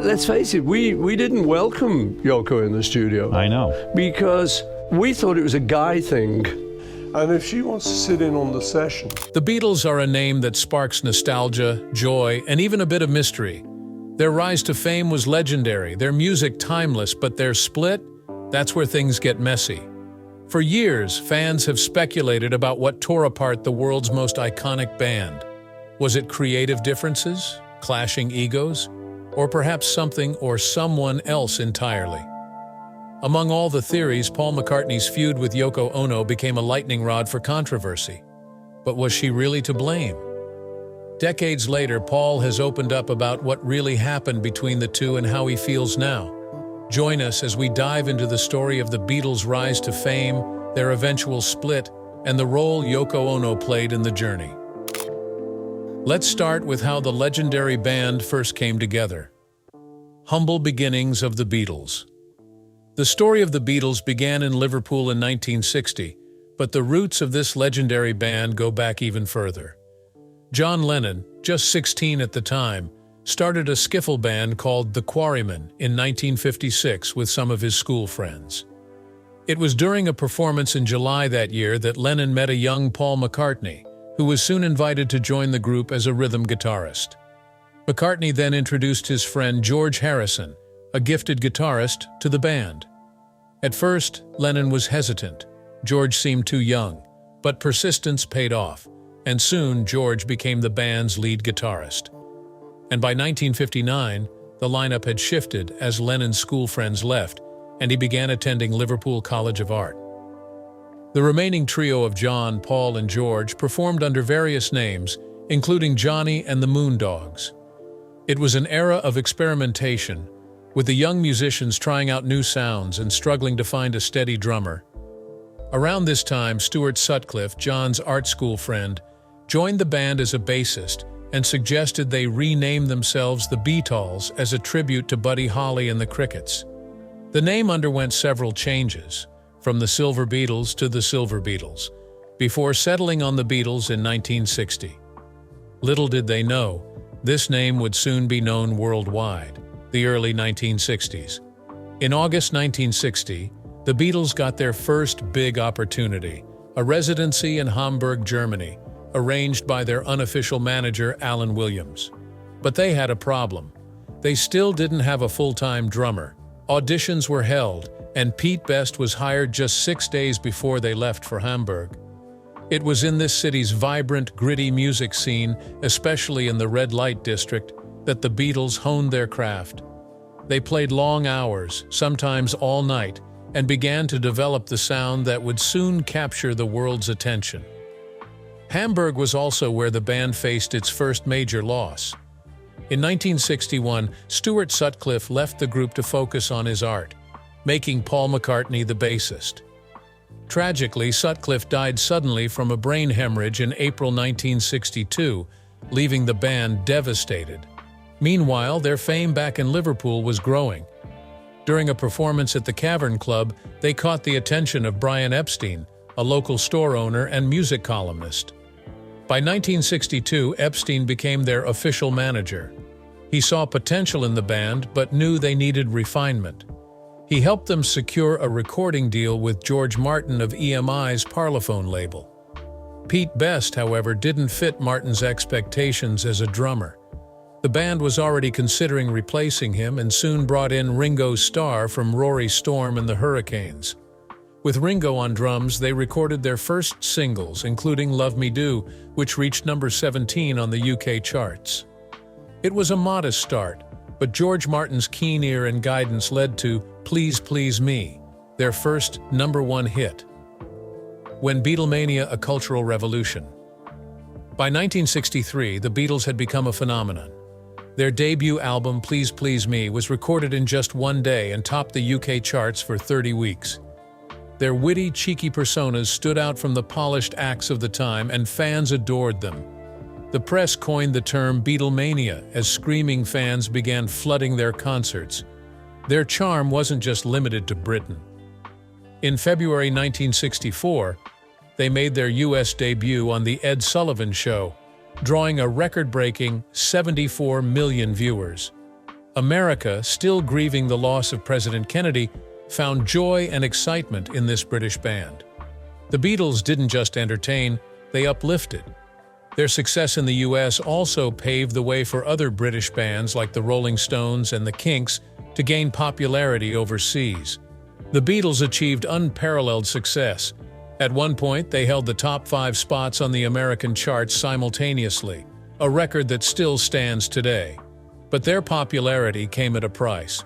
let's face it, we didn't welcome Yoko in the studio. I know. Because we thought it was a guy thing. And if she wants to sit in on the session. The Beatles are a name that sparks nostalgia, joy, and even a bit of mystery. Their rise to fame was legendary, their music timeless, but their split, that's where things get messy. For years, fans have speculated about what tore apart the world's most iconic band. Was it creative differences, clashing egos, or perhaps something or someone else entirely? Among all the theories, Paul McCartney's feud with Yoko Ono became a lightning rod for controversy. But was she really to blame? Decades later, Paul has opened up about what really happened between the two and how he feels now. Join us as we dive into the story of the Beatles' rise to fame, their eventual split, and the role Yoko Ono played in the journey. Let's start with how the legendary band first came together. Humble beginnings of the Beatles. The story of the Beatles began in Liverpool in 1960, but the roots of this legendary band go back even further. John Lennon, just 16 at the time, started a skiffle band called The Quarrymen in 1956 with some of his school friends. It was during a performance in July that year that Lennon met a young Paul McCartney, who was soon invited to join the group as a rhythm guitarist. McCartney then introduced his friend George Harrison, a gifted guitarist, to the band. At first, Lennon was hesitant. George seemed too young, but persistence paid off, and soon George became the band's lead guitarist. And by 1959, the lineup had shifted as Lennon's school friends left, and he began attending Liverpool College of Art. The remaining trio of John, Paul, and George performed under various names, including Johnny and the Moondogs. It was an era of experimentation, with the young musicians trying out new sounds and struggling to find a steady drummer. Around this time, Stuart Sutcliffe, John's art school friend, joined the band as a bassist and suggested they rename themselves the Beatles as a tribute to Buddy Holly and the Crickets. The name underwent several changes, from the Silver Beatles to the Silver Beatles, before settling on the Beatles in 1960. Little did they know, this name would soon be known worldwide. The early 1960s. In August 1960, the Beatles got their first big opportunity, a residency in Hamburg, Germany, arranged by their unofficial manager, Alan Williams. But they had a problem. They still didn't have a full-time drummer. Auditions were held, and Pete Best was hired just 6 days before they left for Hamburg. It was in this city's vibrant, gritty music scene, especially in the red light district, that the Beatles honed their craft. They played long hours, sometimes all night, and began to develop the sound that would soon capture the world's attention. Hamburg was also where the band faced its first major loss. In 1961, Stuart Sutcliffe left the group to focus on his art, making Paul McCartney the bassist. Tragically, Sutcliffe died suddenly from a brain hemorrhage in April 1962, leaving the band devastated. Meanwhile, their fame back in Liverpool was growing. During a performance at the Cavern Club, they caught the attention of Brian Epstein, a local store owner and music columnist. By 1962, Epstein became their official manager. He saw potential in the band, but knew they needed refinement. He helped them secure a recording deal with George Martin of EMI's Parlophone label. Pete Best, however, didn't fit Martin's expectations as a drummer. The band was already considering replacing him and soon brought in Ringo Starr from Rory Storm and the Hurricanes. With Ringo on drums, they recorded their first singles, including Love Me Do, which reached number 17 on the UK charts. It was a modest start, but George Martin's keen ear and guidance led to Please Please Me, their first #1 hit. When Beatlemania, a cultural revolution. By 1963, the Beatles had become a phenomenon. Their debut album, Please Please Me, was recorded in just 1 day and topped the UK charts for 30 weeks. Their witty, cheeky personas stood out from the polished acts of the time, and fans adored them. The press coined the term Beatlemania as screaming fans began flooding their concerts. Their charm wasn't just limited to Britain. In February 1964, they made their US debut on The Ed Sullivan Show, drawing a record-breaking 74 million viewers. America, still grieving the loss of President Kennedy, found joy and excitement in this British band. The Beatles didn't just entertain, they uplifted. Their success in the US also paved the way for other British bands like the Rolling Stones and the Kinks to gain popularity overseas. The Beatles achieved unparalleled success. At one point, they held the top 5 spots on the American charts simultaneously, a record that still stands today. But their popularity came at a price.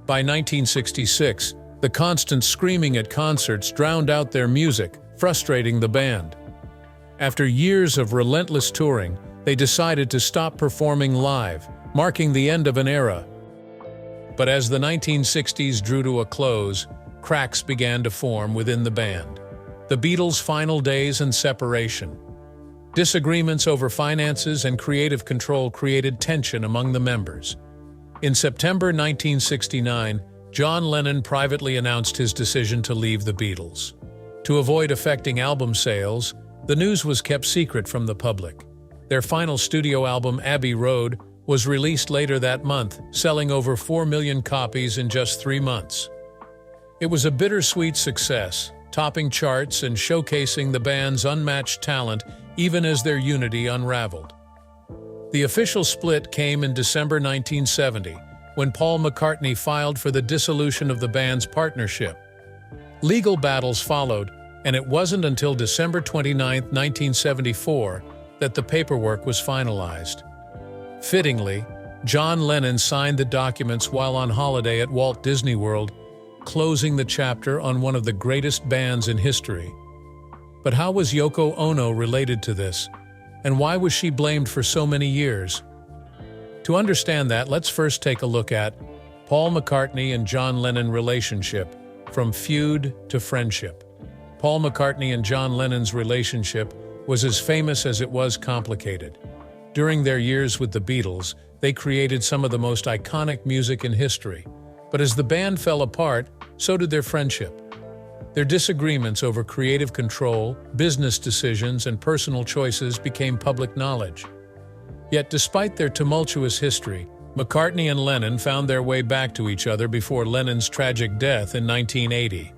By 1966, the constant screaming at concerts drowned out their music, frustrating the band. After years of relentless touring, they decided to stop performing live, marking the end of an era. But as the 1960s drew to a close, cracks began to form within the band. The Beatles' final days and separation. Disagreements over finances and creative control created tension among the members. In September 1969, John Lennon privately announced his decision to leave the Beatles. To avoid affecting album sales, the news was kept secret from the public. Their final studio album, Abbey Road, was released later that month, selling over 4 million copies in just 3 months. It was a bittersweet success, topping charts and showcasing the band's unmatched talent even as their unity unraveled. The official split came in December 1970, when Paul McCartney filed for the dissolution of the band's partnership. Legal battles followed, and it wasn't until December 29, 1974, that the paperwork was finalized. Fittingly, John Lennon signed the documents while on holiday at Walt Disney World, closing the chapter on one of the greatest bands in history. But how was Yoko Ono related to this? And why was she blamed for so many years? To understand that, let's first take a look at Paul McCartney and John Lennon relationship, from feud to friendship. Paul McCartney and John Lennon's relationship was as famous as it was complicated. During their years with the Beatles, they created some of the most iconic music in history. But as the band fell apart, so did their friendship. Their disagreements over creative control, business decisions, and personal choices became public knowledge. Yet despite their tumultuous history, McCartney and Lennon found their way back to each other before Lennon's tragic death in 1980.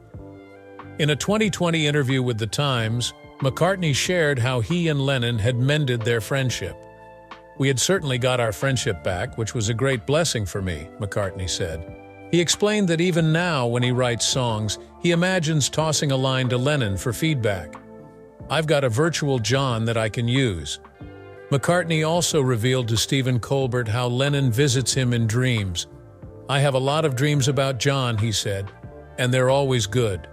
In a 2020 interview with The Times, McCartney shared how he and Lennon had mended their friendship. "We had certainly got our friendship back, which was a great blessing for me," McCartney said. He explained that even now, when he writes songs, he imagines tossing a line to Lennon for feedback. "I've got a virtual John that I can use." McCartney also revealed to Stephen Colbert how Lennon visits him in dreams. "I have a lot of dreams about John," he said, "and they're always good."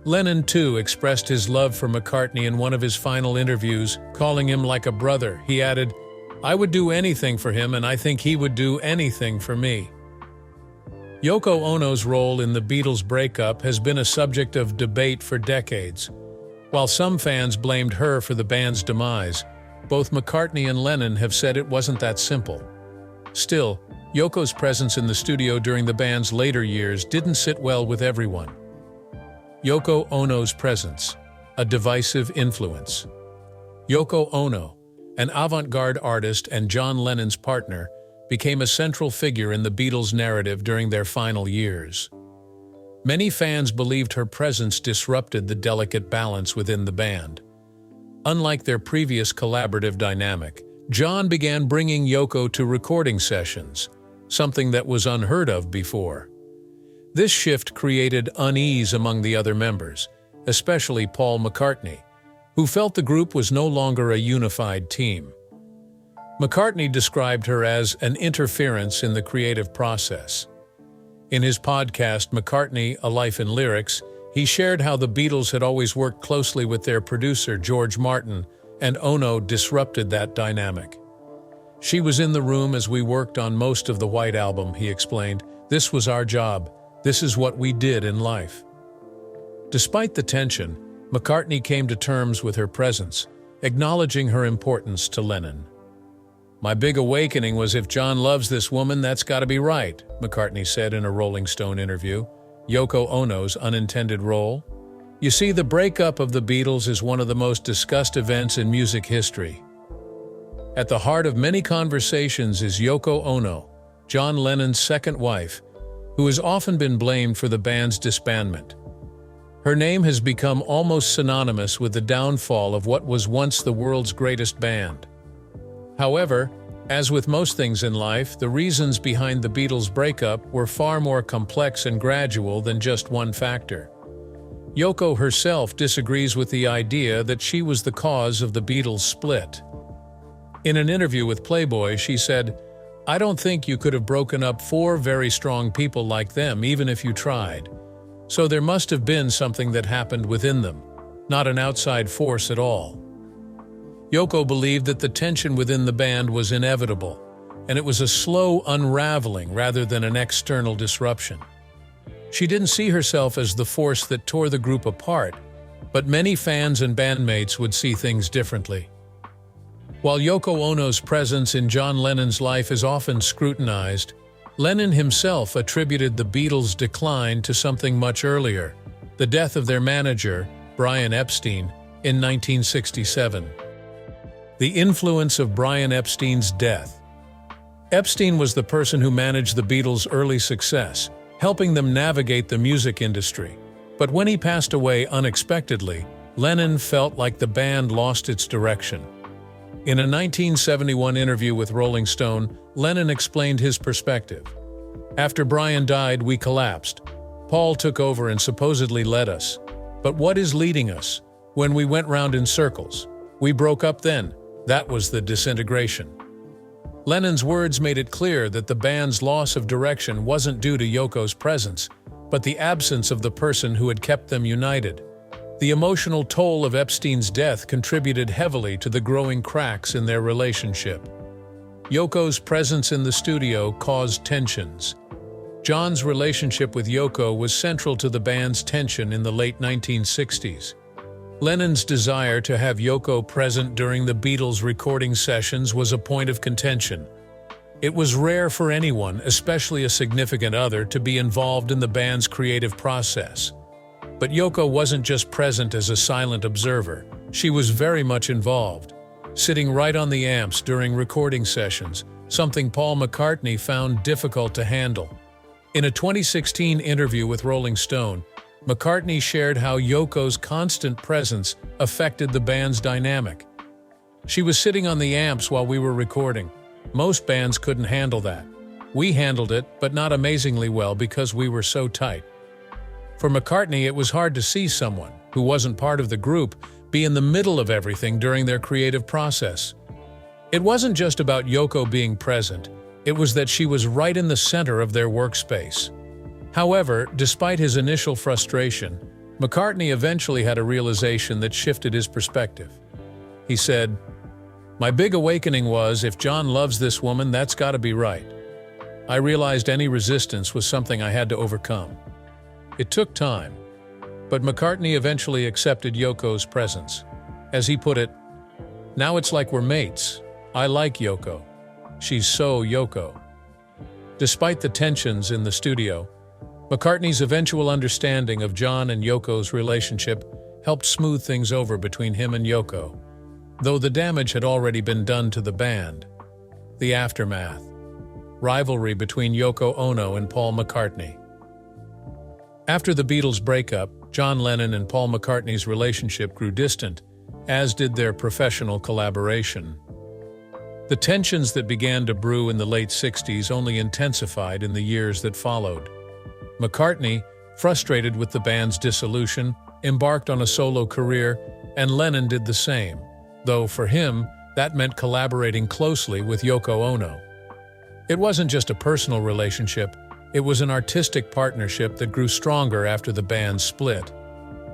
Lennon, too, expressed his love for McCartney in one of his final interviews, calling him like a brother. He added, "I would do anything for him, and I think he would do anything for me." Yoko Ono's role in the Beatles' breakup has been a subject of debate for decades. While some fans blamed her for the band's demise, both McCartney and Lennon have said it wasn't that simple. Still, Yoko's presence in the studio during the band's later years didn't sit well with everyone. Yoko Ono's presence, a divisive influence. Yoko Ono, an avant-garde artist and John Lennon's partner, became a central figure in the Beatles' narrative during their final years. Many fans believed her presence disrupted the delicate balance within the band. Unlike their previous collaborative dynamic, John began bringing Yoko to recording sessions, something that was unheard of before. This shift created unease among the other members, especially Paul McCartney, who felt the group was no longer a unified team. McCartney described her as an interference in the creative process. In his podcast, McCartney, A Life in Lyrics, he shared how the Beatles had always worked closely with their producer, George Martin, and Ono disrupted that dynamic. "She was in the room as we worked on most of the White Album," he explained. "This was our job. This is what we did in life." Despite the tension, McCartney came to terms with her presence, acknowledging her importance to Lennon. "My big awakening was, if John loves this woman, that's got to be right," McCartney said in a Rolling Stone interview. Yoko Ono's unintended role? "You see, the breakup of the Beatles is one of the most discussed events in music history. At the heart of many conversations is Yoko Ono, John Lennon's second wife, who has often been blamed for the band's disbandment. Her name has become almost synonymous with the downfall of what was once the world's greatest band. However, as with most things in life, the reasons behind the Beatles' breakup were far more complex and gradual than just one factor. Yoko herself disagrees with the idea that she was the cause of the Beatles' split. In an interview with Playboy, she said, "I don't think you could have broken up four very strong people like them even if you tried. So there must have been something that happened within them, not an outside force at all." Yoko believed that the tension within the band was inevitable, and it was a slow unraveling rather than an external disruption. She didn't see herself as the force that tore the group apart, but many fans and bandmates would see things differently. While Yoko Ono's presence in John Lennon's life is often scrutinized, Lennon himself attributed the Beatles' decline to something much earlier, the death of their manager, Brian Epstein, in 1967. The influence of Brian Epstein's death. Epstein was the person who managed the Beatles' early success, helping them navigate the music industry. But when he passed away unexpectedly, Lennon felt like the band lost its direction. In a 1971 interview with Rolling Stone, Lennon explained his perspective. "After Brian died, we collapsed. Paul took over and supposedly led us. But what is leading us? When we went round in circles. We broke up then. That was the disintegration." Lennon's words made it clear that the band's loss of direction wasn't due to Yoko's presence, but the absence of the person who had kept them united. The emotional toll of Epstein's death contributed heavily to the growing cracks in their relationship. Yoko's presence in the studio caused tensions. John's relationship with Yoko was central to the band's tension in the late 1960s. Lennon's desire to have Yoko present during the Beatles' recording sessions was a point of contention. It was rare for anyone, especially a significant other, to be involved in the band's creative process. But Yoko wasn't just present as a silent observer. She was very much involved, sitting right on the amps during recording sessions, something Paul McCartney found difficult to handle. In a 2016 interview with Rolling Stone, McCartney shared how Yoko's constant presence affected the band's dynamic. "She was sitting on the amps while we were recording. Most bands couldn't handle that. We handled it, but not amazingly well because we were so tight." For McCartney, it was hard to see someone, who wasn't part of the group, be in the middle of everything during their creative process. It wasn't just about Yoko being present, it was that she was right in the center of their workspace. However, despite his initial frustration, McCartney eventually had a realization that shifted his perspective. He said, "My big awakening was, if John loves this woman, that's got to be right. I realized any resistance was something I had to overcome." It took time, but McCartney eventually accepted Yoko's presence. As he put it, "Now it's like we're mates. I like Yoko. She's so Yoko." Despite the tensions in the studio, McCartney's eventual understanding of John and Yoko's relationship helped smooth things over between him and Yoko, though the damage had already been done to the band. The aftermath. Rivalry between Yoko Ono and Paul McCartney. After the Beatles' breakup, John Lennon and Paul McCartney's relationship grew distant, as did their professional collaboration. The tensions that began to brew in the late 60s only intensified in the years that followed. McCartney, frustrated with the band's dissolution, embarked on a solo career, and Lennon did the same, though for him, that meant collaborating closely with Yoko Ono. It wasn't just a personal relationship, it was an artistic partnership that grew stronger after the band split.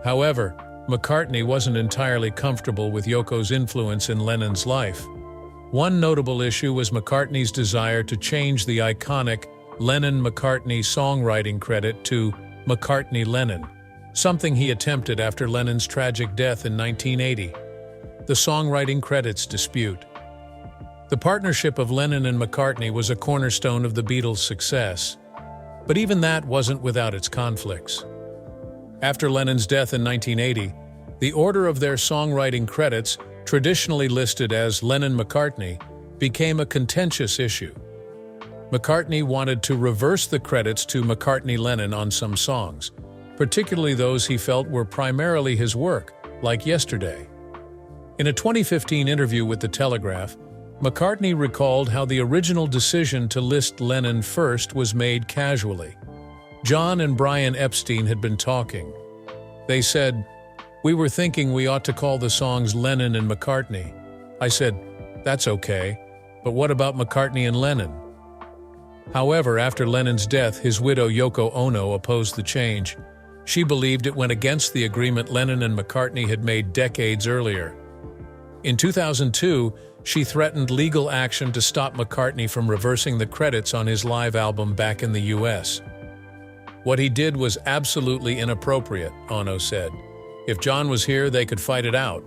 However, McCartney wasn't entirely comfortable with Yoko's influence in Lennon's life. One notable issue was McCartney's desire to change the iconic Lennon-McCartney songwriting credit to McCartney-Lennon, something he attempted after Lennon's tragic death in 1980. The songwriting credits dispute. The partnership of Lennon and McCartney was a cornerstone of the Beatles' success, but even that wasn't without its conflicts. After Lennon's death in 1980, the order of their songwriting credits, traditionally listed as Lennon-McCartney, became a contentious issue. McCartney wanted to reverse the credits to McCartney-Lennon on some songs, particularly those he felt were primarily his work, like Yesterday. In a 2015 interview with The Telegraph, McCartney recalled how the original decision to list Lennon first was made casually. John and Brian Epstein had been talking. They said, "We were thinking we ought to call the songs Lennon and McCartney." I said, "That's okay, but what about McCartney and Lennon?" However, after Lennon's death, his widow Yoko Ono opposed the change. She believed it went against the agreement Lennon and McCartney had made decades earlier. In 2002, she threatened legal action to stop McCartney from reversing the credits on his live album back in the US. "What he did was absolutely inappropriate," Ono said. "If John was here, they could fight it out,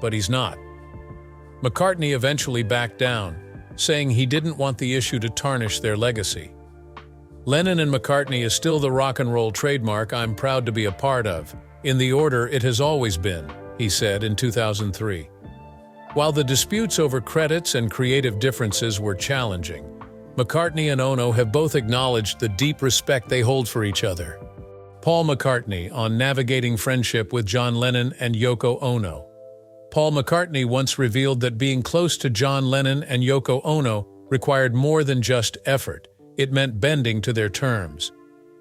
but he's not." McCartney eventually backed down, saying he didn't want the issue to tarnish their legacy. "Lennon and McCartney is still the rock and roll trademark I'm proud to be a part of, in the order it has always been," he said in 2003. While the disputes over credits and creative differences were challenging, McCartney and Ono have both acknowledged the deep respect they hold for each other. Paul McCartney on navigating friendship with John Lennon and Yoko Ono. Paul McCartney once revealed that being close to John Lennon and Yoko Ono required more than just effort. It meant bending to their terms.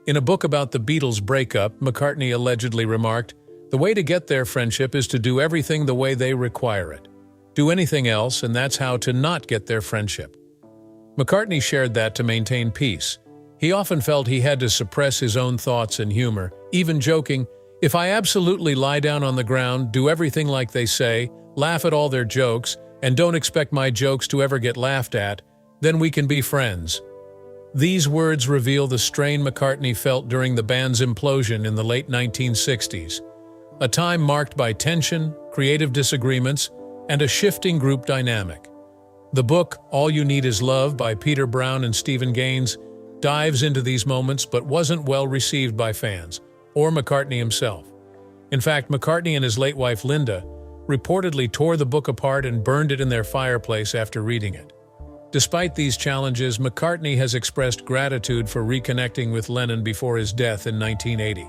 In a book about the Beatles' breakup, McCartney allegedly remarked, "The way to get their friendship is to do everything the way they require it. Do anything else, and that's how to not get their friendship." McCartney shared that to maintain peace. He often felt he had to suppress his own thoughts and humor, even joking, "If I absolutely lie down on the ground, do everything like they say, laugh at all their jokes, and don't expect my jokes to ever get laughed at, then we can be friends." These words reveal the strain McCartney felt during the band's implosion in the late 1960s, a time marked by tension, creative disagreements, and a shifting group dynamic. The book, All You Need Is Love by Peter Brown and Stephen Gaines, dives into these moments but wasn't well received by fans, or McCartney himself. In fact, McCartney and his late wife Linda reportedly tore the book apart and burned it in their fireplace after reading it. Despite these challenges, McCartney has expressed gratitude for reconnecting with Lennon before his death in 1980.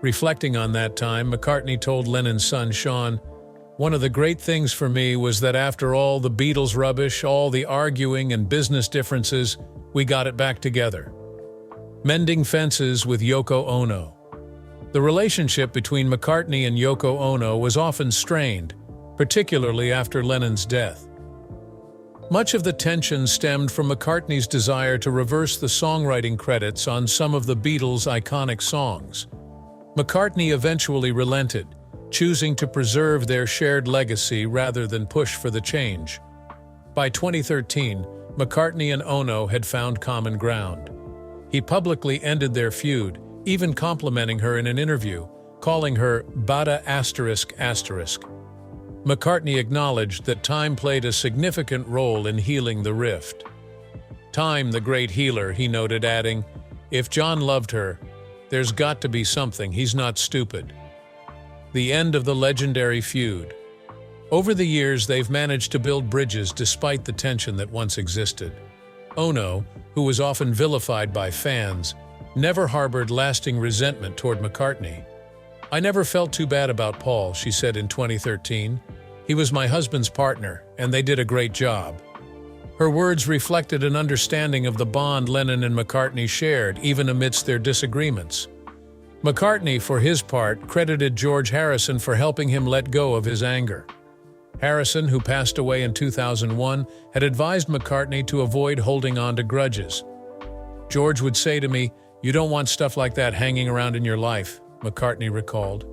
Reflecting on that time, McCartney told Lennon's son Sean, "One of the great things for me was that after all the Beatles rubbish, all the arguing and business differences, we got it back together." Mending fences with Yoko Ono. The relationship between McCartney and Yoko Ono was often strained, particularly after Lennon's death. Much of the tension stemmed from McCartney's desire to reverse the songwriting credits on some of the Beatles' iconic songs. McCartney eventually relented, choosing to preserve their shared legacy rather than push for the change. By 2013, McCartney and Ono had found common ground. He publicly ended their feud, even complimenting her in an interview, calling her Bada ****. McCartney acknowledged that time played a significant role in healing the rift. "Time, the great healer," he noted, adding, "If John loved her, there's got to be something, he's not stupid." The end of the legendary feud. Over the years, they've managed to build bridges despite the tension that once existed. Ono, who was often vilified by fans, never harbored lasting resentment toward McCartney. "I never felt too bad about Paul," she said in 2013. "He was my husband's partner, and they did a great job." Her words reflected an understanding of the bond Lennon and McCartney shared, even amidst their disagreements. McCartney, for his part, credited George Harrison for helping him let go of his anger. Harrison, who passed away in 2001, had advised McCartney to avoid holding on to grudges. "George would say to me, 'You don't want stuff like that hanging around in your life,'" McCartney recalled.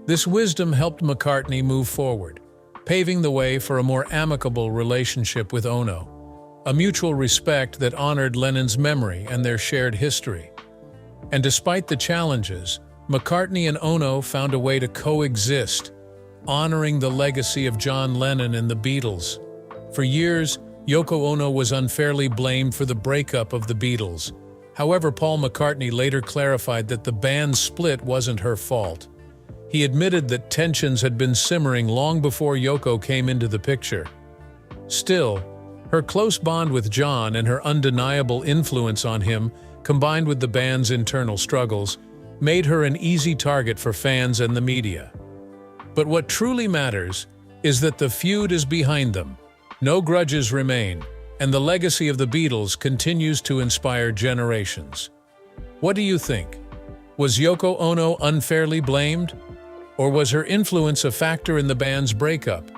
This wisdom helped McCartney move forward, paving the way for a more amicable relationship with Ono, a mutual respect that honored Lennon's memory and their shared history. And despite the challenges, McCartney and Ono found a way to coexist, honoring the legacy of John Lennon and the Beatles. For years, Yoko Ono was unfairly blamed for the breakup of the Beatles. However, Paul McCartney later clarified that the band's split wasn't her fault. He admitted that tensions had been simmering long before Yoko came into the picture. Still, Her close bond with John and her undeniable influence on him, combined with the band's internal struggles, made her an easy target for fans and the media. But what truly matters is that the feud is behind them. No grudges remain, and the legacy of the Beatles continues to inspire generations. What do you think? Was Yoko Ono unfairly blamed? Or was her influence a factor in the band's breakup?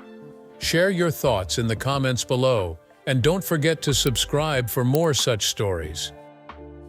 Share your thoughts in the comments below, and don't forget to subscribe for more such stories.